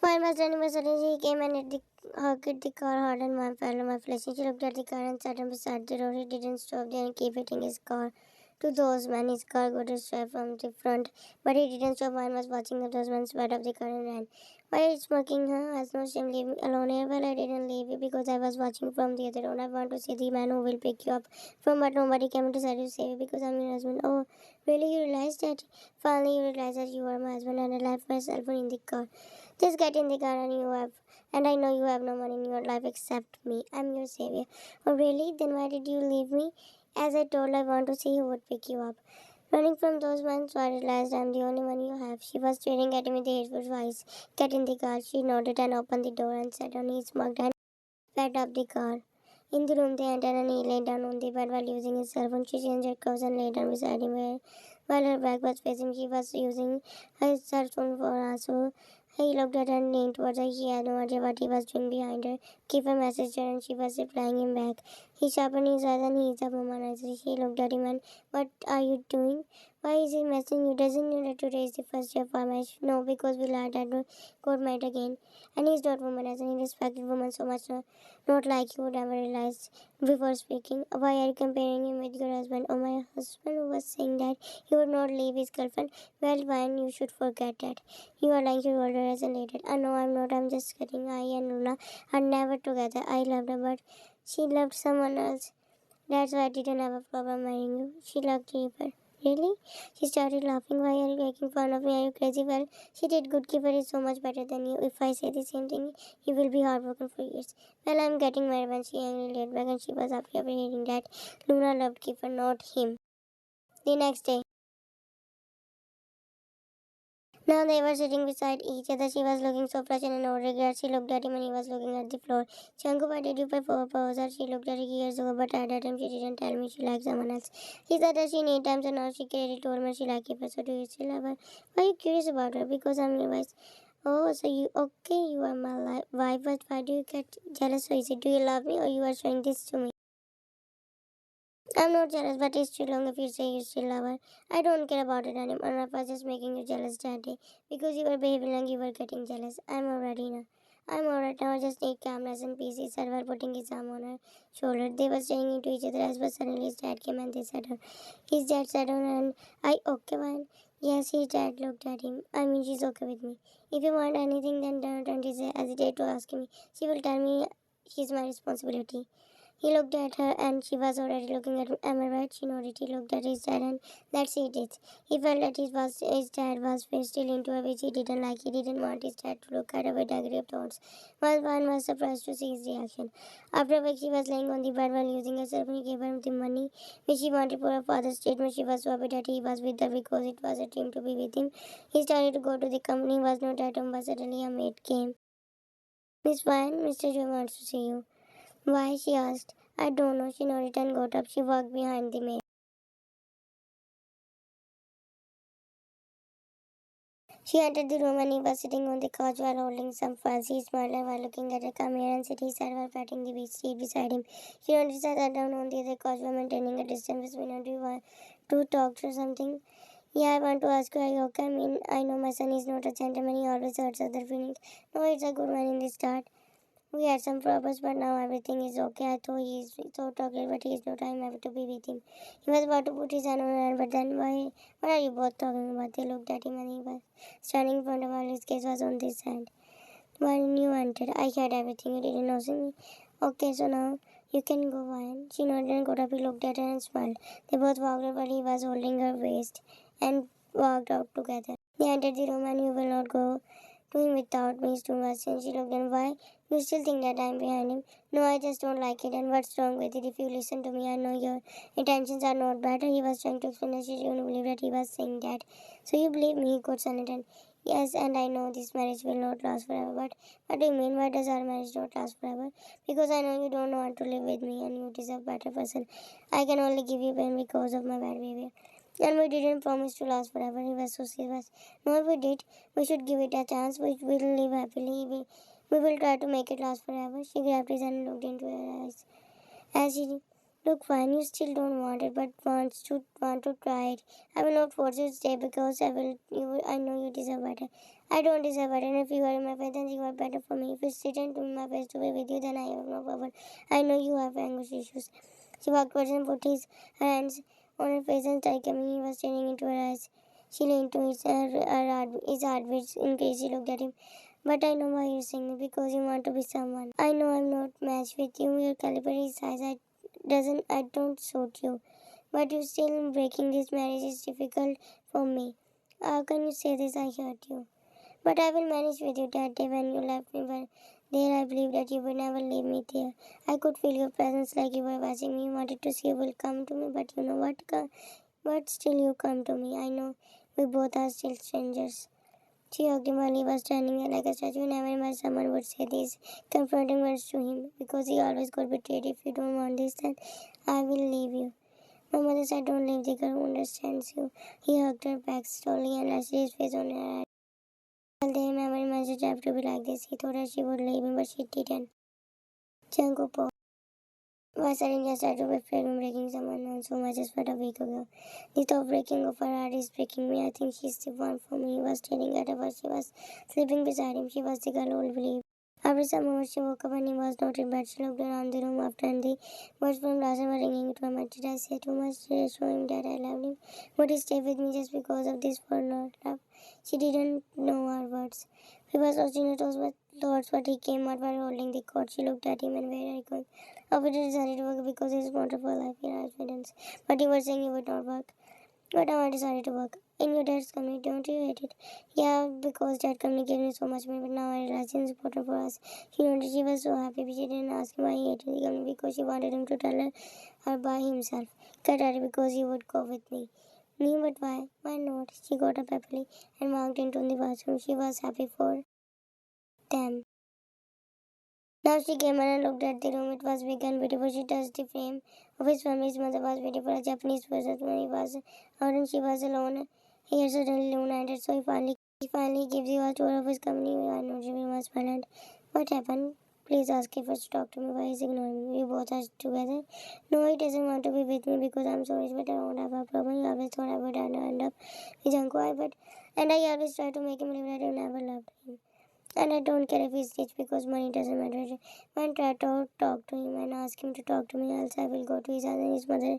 While was running, but suddenly he came and hit the car hard and one fell on my flesh. She looked at the car and sat down beside the road. He didn't stop there and keep hitting his car. To those men, his car got a strap from the front, but he didn't stop. One was watching the those men sped up the car and ran. Why are you smoking, huh? Has no shame, leave me alone here. Well, I didn't leave you because I was watching from the other road. I want to see the man who will pick you up from, but nobody came to save you because I'm your husband. Oh, really? You realized that? Finally, you realized that you are my husband and I left my cell phone in the car. Just get in the car and I know you have no one in your life except me. I'm your savior. Oh really? Then why did you leave me? As I told, I want to see who would pick you up. Running from those men, so I realized I'm the only one you have. She was staring at me with the hateful eyes. Get in the car. She nodded and opened the door and sat on his mug and sped up the car. In the room they entered and he lay down on the bed while using his cell phone. She changed her clothes and lay down beside him while her back was facing. She was using her cell phone for us. So he looked at her and leaned towards her. He had no idea what he was doing behind her. Kiefer messaged her and she was replying him back. He sharpened his eyes and he is a womanizer. She looked at him and, what are you doing? Why is he messaging you? Doesn't you need to raise the first year for marriage? No, because we learned that we got married again. And he's not womanizer. He respected women so much. Not like you would ever realize before speaking. Why are you comparing him with your husband? Oh, my husband was saying that he would not leave his girlfriend. Well, fine, you should forget that. You are like your older as a lady. No, I'm not. I'm just kidding. I and Luna are never together. I loved her, but she loved someone else. That's why I didn't have a problem marrying you. She loved Kiefer. Really? She started laughing. Why are you making fun of me? Are you crazy? Well, she did good. Kiefer is so much better than you. If I say the same thing, you will be heartbroken for years. Well, I'm getting married when she angrily laid back and she was happy after hearing that. Luna loved Kiefer, not him. The next day. Now they were sitting beside each other. She was looking so flushed and no regret. She looked at him and he was looking at the floor. Changu, why did you propose her? She looked at her years ago, but at that time she didn't tell me she liked someone else. He said that she need times and now she clearly told me she liked him. So do you still love her? Why are you curious about her? Because I'm your wife. Oh, so you okay? You are my wife, but why do you get jealous so easy? Do you love me or you are showing this to me? I'm not jealous, but it's too long if you say you still love her. I don't care about it anymore. I was just making you jealous that day because you were behaving like you were getting jealous. I'm already now. I'm alright now. I just need calmness and peace. He said while putting his arm on her shoulder. They were staring into each other's eyes, but suddenly his dad came and they sat down. His dad sat down and I okay, man. Yes, his dad looked at him. I mean, she's okay with me. If you want anything, then don't hesitate to ask me. She will tell me she's my responsibility. He looked at her and she was already looking at him. Am I right? She nodded. He looked at his dad and that's it. He felt that his dad was still into her, which he didn't like. He didn't want his dad to look at her with aggressive thoughts. While Van was surprised to see his reaction. After a week, she was laying on the bed while using herself and he gave her the money which she wanted for her father's treatment. She was so happy that he was with her because it was a dream to be with him. He started to go to the company. He was not at home, but suddenly a maid came. Miss Van, Mr. Joe wants to see you. Why? She asked. I don't know. She nodded and got up. She walked behind the maid. She entered the room and he was sitting on the couch while holding some files. He smiled while looking at her. Come here and sit, he said while patting the seat beside him. She nodded and sat down on the other couch while maintaining a distance between her. Do you want to talk or something? Yeah, I want to ask you, are you okay? I mean, I know my son is not a gentleman. He always hurts other feelings. No, it's a good one in the start. We had some problems, but now everything is okay. I thought he is so talkative, but he is not. I'm happy to be with him. He was about to put his hand on her, but then why? What are you both talking about? They looked at him and he was standing in front of her. His gaze was on this hand. When you entered, I heard everything. You didn't know me. Okay, so now you can go on. She nodded and got up. He looked at her and smiled. They both walked out while he was holding her waist and walked out together. They entered the room and you will not go to him without me too much. And she looked and why? You still think that I'm behind him? No, I just don't like it. And what's wrong with it? If you listen to me, I know your intentions are not bad. He was trying to explain that she didn't believe that he was saying that. So you believe me, he could son it and yes, and I know this marriage will not last forever. But what do you mean? Why does our marriage not last forever? Because I know you don't want to live with me and you deserve a better person. I can only give you pain because of my bad behavior. And we didn't promise to last forever. He was so serious. No, we did. We should give it a chance. We will live happily. We will try to make it last forever. She grabbed his hand and looked into her eyes. As she Look, fine, you still don't want it, but want to try it. I will not force you to stay because I know you deserve better. I don't deserve better, and if you are in my face, then you are better for me. If you sit into my face to be with you, then I have no power. I know you have anguish issues. She walked towards him, put her hands on her face and tried coming. He was staring into her eyes. She leaned to his heartbeat increased. She looked at him. But I know why you're saying it, because you want to be someone. I know I'm not matched with you. Your caliber is size. I don't suit you. But you still breaking this marriage is difficult for me. How can you say this? I hurt you. But I will manage with you. That day when you left me, but there I believed that you would never leave me there. I could feel your presence like you were watching me. You wanted to see you will come to me, but you know what? But still you come to me. I know we both are still strangers. She hugged him while he was standing there like a statue. Never imagined someone would say these confronting words to him, because he always got betrayed. If you don't want this, then I will leave you. My mother said, don't leave the girl who understands you. He hugged her back slowly and rested his face on her head. Well, they never imagined it to be like this. He thought that she would leave him, but she didn't. Janko paused. Was suddenly just started to be afraid of breaking someone known so much as but a week ago. The thought of breaking of her heart is breaking me. I think she's the one for me. He was staring at her while she was sleeping beside him. She was the girl who will believe. After some hours, she woke up and he was not in bed. She looked around the room after, and the words from last night were ringing to her mind. Did I say too much? Did I show him that I loved him? Would he stay with me just because of this for not love? She didn't know her words. He was watching her thoughts, but he came out while holding the cord. She looked at him and where are you going? After he decided to work because his motto for life in evidence. But you were saying you would not work. But now I decided to work. In your dad's company, don't you hate it? Yeah, because dad company gave me so much money, but now I realize it's important for us. She noticed she was so happy, but she didn't ask him why he hated the company, because she wanted him to tell her by himself. Get ready because he would go with me. Me, but why? Why not? She got up happily and walked into the bathroom. She was happy for them. Now she came in and looked at the room. It was big and beautiful. She touched the frame of his family. His mother was beautiful. A Japanese person. When he was out and she was alone, he had suddenly illuminated. So he finally gives you a tour of his company. I know she was silent. What happened? Please ask Kiefer to talk to me. Why is he ignoring me? We both are together. No, he doesn't want to be with me because I'm so rich, but I don't have a problem. He always thought I would end up with Janko. And I always try to make him believe that I never loved him. And I don't care if he's rich because money doesn't matter. When try to talk to him and ask him to talk to me, else I will go to his house and his mother.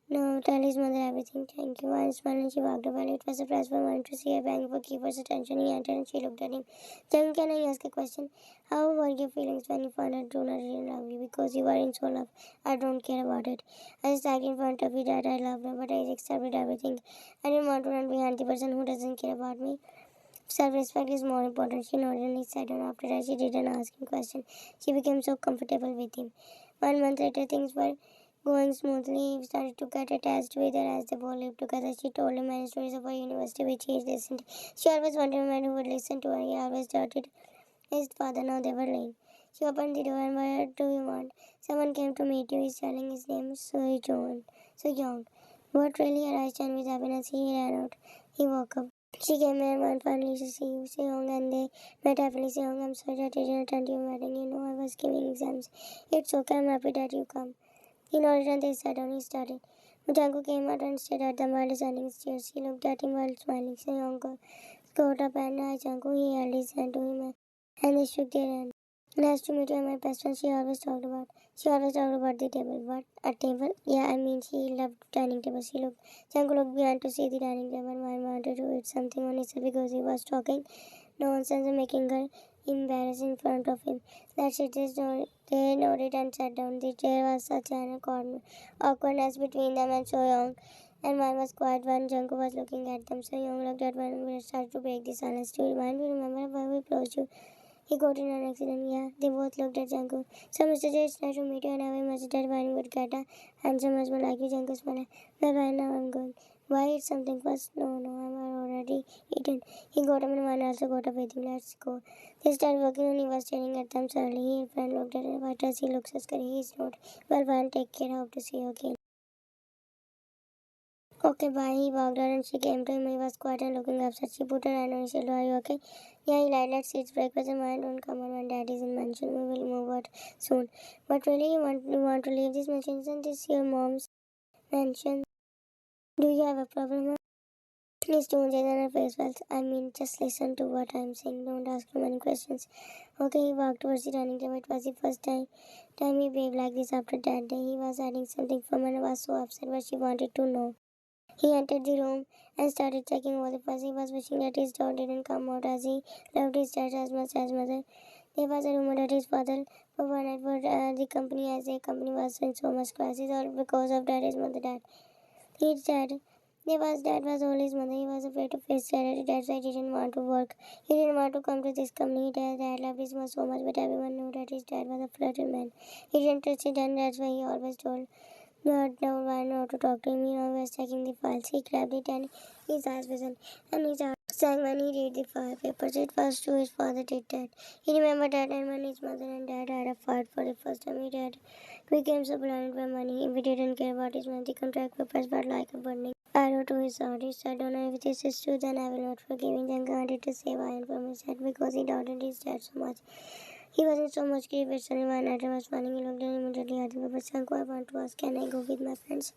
No, tell his mother everything. Thank you. I smiled and she walked away. It was a surprise for one to see her bang for Kiefer's attention. He entered and she looked at him. Then can I ask a question? How were your feelings when you found out Jonah didn't love you? Because you were in so love. I don't care about it. I just acted in front of you that I loved her, but I accepted everything. I didn't want to run behind the person who doesn't care about me. Self-respect is more important, she nodded and said, and after that she didn't ask him questions. She became so comfortable with him. 1 month later, things were going smoothly. He started to get attached with her as they both lived together. She told him many stories of her university which he listened. She always wanted a man who would listen to her. He always doubted his father. Now they were late. She opened the door and what do you want? Someone came to meet you. He's telling his name So young. What really aroused Chan with happiness, he ran out. He woke up. She came in and finally to see you, Seong, and they met happily. Seong, I'm sorry that I didn't attend your wedding. You know, I was giving exams. It's okay, I'm happy that you come. He nodded and they sat down. He started. Mujanko came out and stared at them while descending stairs. She looked at him while smiling. Seong got up and hi, Janko. He held his hand to him and they shook their hands. Nice to meet you, my best friend. She always talked about the table. What? A table? Yeah, I mean, she loved dining table. Janko looked behind to see the dining table and wanted to eat something on his because he was talking nonsense and making her embarrassed in front of him. That's it. They nodded and sat down. The chair was such an awkwardness between them and So Young. And one was quiet when Janko was looking at them. So Young looked at one and started to break the silence. Do you mind? Remember why we closed you? He got in an accident. Yeah, they both looked at Janko. So Mr. J, it's nice to meet you and I imagined that one would get a handsome husband like you, Janko smiled. Bye bye, now I'm going. Why eat something first? No, I'm already eaten. He got up and one also got up with him. Let's go. They started walking and he was staring at them sadly. His friend looked at him. Why does he look so scary? He's not. Well, fine, take care. Hope to see you again. Okay, bye. He walked out and she came to him. He was quiet and looking upset. She put her hand on his shoulder. Are you okay? Yeah, he lied. Let's eat breakfast. And why don't come on when daddy's in mansion? We will move out soon. But really, you want to leave this mansion? Isn't this your mom's mansion? Do you have a problem? Huh? Please don't judge on her face. Well, I mean, just listen to what I'm saying. Don't ask too many questions. Okay, he walked towards the dining table. It was the first time he behaved like this after that day. He was hiding something from her and was so upset, but she wanted to know. He entered the room and started checking over the fuss. He was wishing that his dog didn't come out as he loved his dad as much as mother. There was a rumor that his father provided for the company as the company was in so much crisis, all because of that his mother died. His dad, dad was all his mother. He was afraid to face reality. That's why he didn't want to work. He didn't want to come to this company. His dad loved his mother so much, but everyone knew that his dad was a flirty man. He didn't trust it, and that's why he always told not now why not to talk to him. He was checking the files. He grabbed it and his eyes vision and his heart sang when he read the file papers. It was true his father did that. He remembered that and when his mother and dad had a fight for the first time his dad became so blind by money. He didn't care about his money. The contract papers were like a burning arrow to his heart. He said, "Don't know if this is true, then I will not forgive him." Then wanted to save Iron from his head because he doubted his dad so much. He wasn't so much curious. Suddenly one night I was running. He looked at him immediately at the paper. Sanko, I want to ask, can I go with my friends?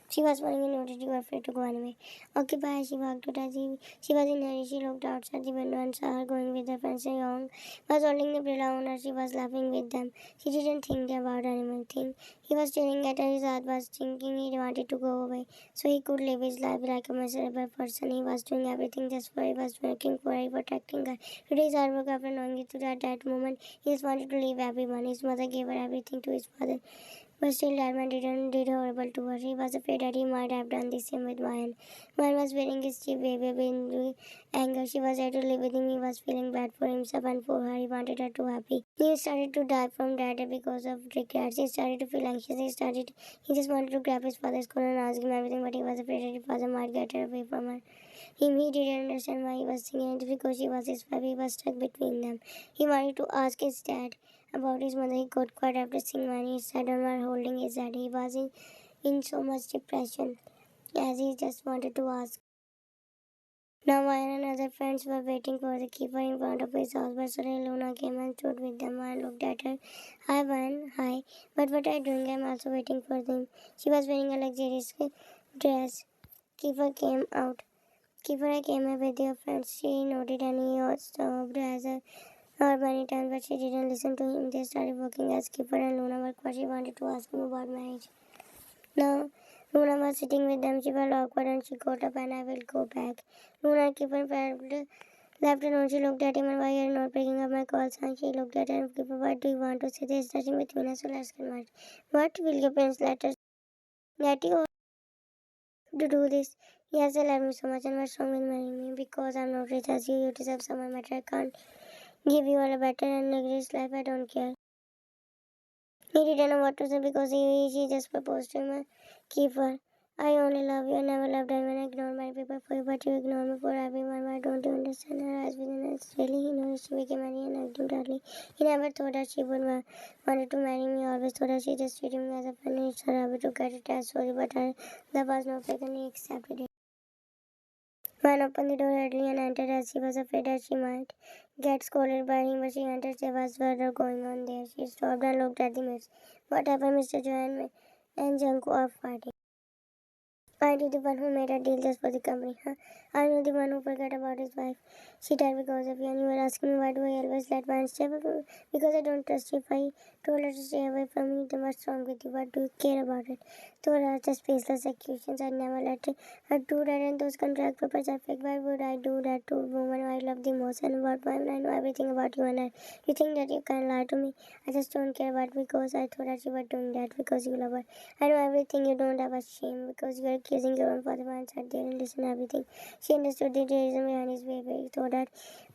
She was running and noticed you were afraid to go anyway. Okay, bye. She walked out as she was in a hurry. She looked outside the window and saw her going with her friends. Young was holding the umbrella on her. She was laughing with them. She didn't think about anything. He was staring at her. His heart was thinking he wanted to go away so he could live his life like a miserable person. He was doing everything just for her. He was working for her, protecting her. Today's hard work after knowing it at that moment, he just wanted to leave everyone. His mother gave her everything to his father. But still, Darman did horrible to her. He was afraid that he might have done the same with Mayan. Mayan was wearing his cheap baby in anger. She was ready to live with him. He was feeling bad for himself and for her. He wanted her to happy. He started to die from that because of regrets. He started to feel anxious. He just wanted to grab his father's collar and ask him everything, but he was afraid that his father might get her away from her. He didn't understand why he was thinking it because she was his wife. He was stuck between them. He wanted to ask his dad about his mother. He got quiet after seeing when he sat down while holding his head. He was in so much depression as he just wanted to ask. Now Ryan and other friends were waiting for the keeper in front of his house, but suddenly Luna came and stood with them. I looked at her. Hi, Ryan. Hi. But what are you doing? I'm also waiting for them. She was wearing a luxurious dress. Kiefer came out. Kiefer, I came here with your friends. She nodded and he stopped as a her many times, but she didn't listen to him. They started working as Kiefer and Luna were quiet. She wanted to ask him about marriage. Now, Luna was sitting with them. She felt awkward and she got up and I will go back. Luna and Kiefer felt left alone. She looked at him and why are you not picking up my calls? And she looked at him. Kiefer, what do you want to say? There's nothing between us, so let's get married. What will your parents let you to do this? Yes, they love me so much and what's wrong with marrying me? Because I'm not rich as you. You deserve someone better. I can't give you all a better and luxurious life. I don't care. He didn't know what to say because she just proposed to him. Kiefer, I only love you. I never loved anyone. I ignored my people for you, but you ignore me for everyone. Why don't you understand? Her eyes within us. Really, he noticed she became married and hugged him tightly. He never thought that she would wanted to marry me. He always thought that she just treated me as a friend. It's her habit to get attached. Sorry, but her love was not fake and he accepted it. Man opened the door hurriedly and entered as she was afraid that she might get scolded by him, but she entered. There was murder going on there. She stopped and looked at the mates. What happened, Mr. Joe and Janko are fighting? I did the one who made a deal just for the company, huh? I know the one who forgot about his wife. She died because of you, and you were asking me why do I always let one stay away from me? Because I don't trust you. If I told her to stay away from me, then what's wrong with you? What do you care about it? Those are just faceless accusations. I never let her do that, and those contract papers are fake. Why would I do that to a woman I love the most and about women? I know everything about you, and you think that you can lie to me. I just don't care about because I thought that you were doing that because you love her. I know everything. You don't have a shame because you are accusing your own father and sat there and listened to everything. She understood the reason behind his behavior. He thought that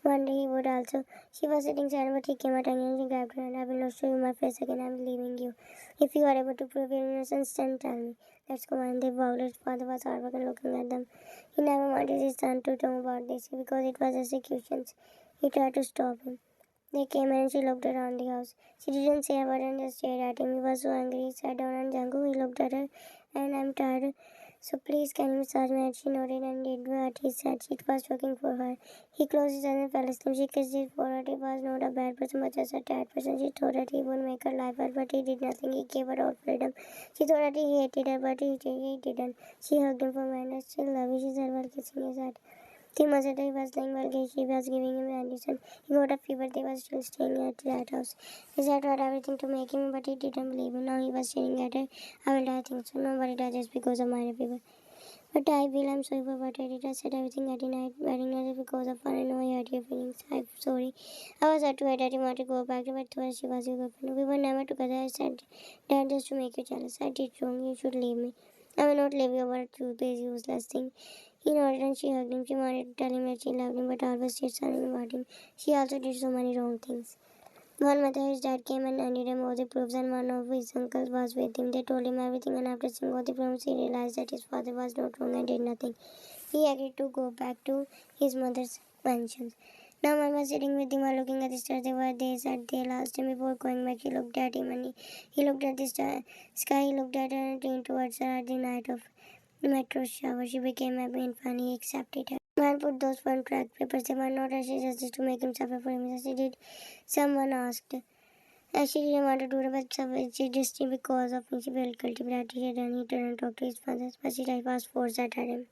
one day he would also. She was sitting silent, but he came at her and she grabbed her hand. I will not show you my face again. I am leaving you. If you are able to prove your innocence, then tell me. Let's go. And they vowed. His father was heartbroken looking at them. He never wanted his son to know about this because it was executions. He tried to stop him. They came and she looked around the house. She didn't say a word and just stared at him. He was so angry. He sat down on Django. He looked at her and I'm tired. So please can you massage my head? She nodded and did what he said. It was working for her. He closed his eyes and fell asleep. She kissed his forehead. He was not a bad person, but just a tired person. She thought that he would make her life hard, but he did nothing. He gave her all freedom. She thought that he hated her, but he didn't. She hugged him for a minute. I still love you, she said while kissing his head. 3 months later, he was lying while she was giving him medicine. He got a fever. They were still staying at that house. His dad tried everything to make him, but he didn't believe him. Now he was staring at her. I will die, I think so. Nobody dies just because of minor fever. But I will. I'm sorry for what I did. I said everything at the night. Wedding night because of her. I know I hurt your feelings. I'm sorry. I was hurt too. I didn't want to go back to but thought she was your girlfriend. We were never together. I said that just to make you jealous. I did wrong. You should leave me. I will not leave you over a truth is useless thing. He nodded and she hugged him. She wanted to tell him that she loved him, but always did something about him. She also did so many wrong things. One mother, his dad came and handed him all the proofs, and one of his uncles was with him. They told him everything, and after seeing all the proofs, he realized that his father was not wrong and did nothing. He agreed to go back to his mother's mansion. Now, Mom was sitting with him while looking at the stars. They said they lost him before going back. He looked at him and he looked at the sky. He looked at her and turned towards her at the night of the metro shower. She became happy and finally accepted her. Man put those contract papers. They were not actually just to make him suffer for him. As he did, someone asked. As she didn't want to do it, but she just because of me. She felt guilty, but she did, and he didn't talk to his father. But she was forced at him.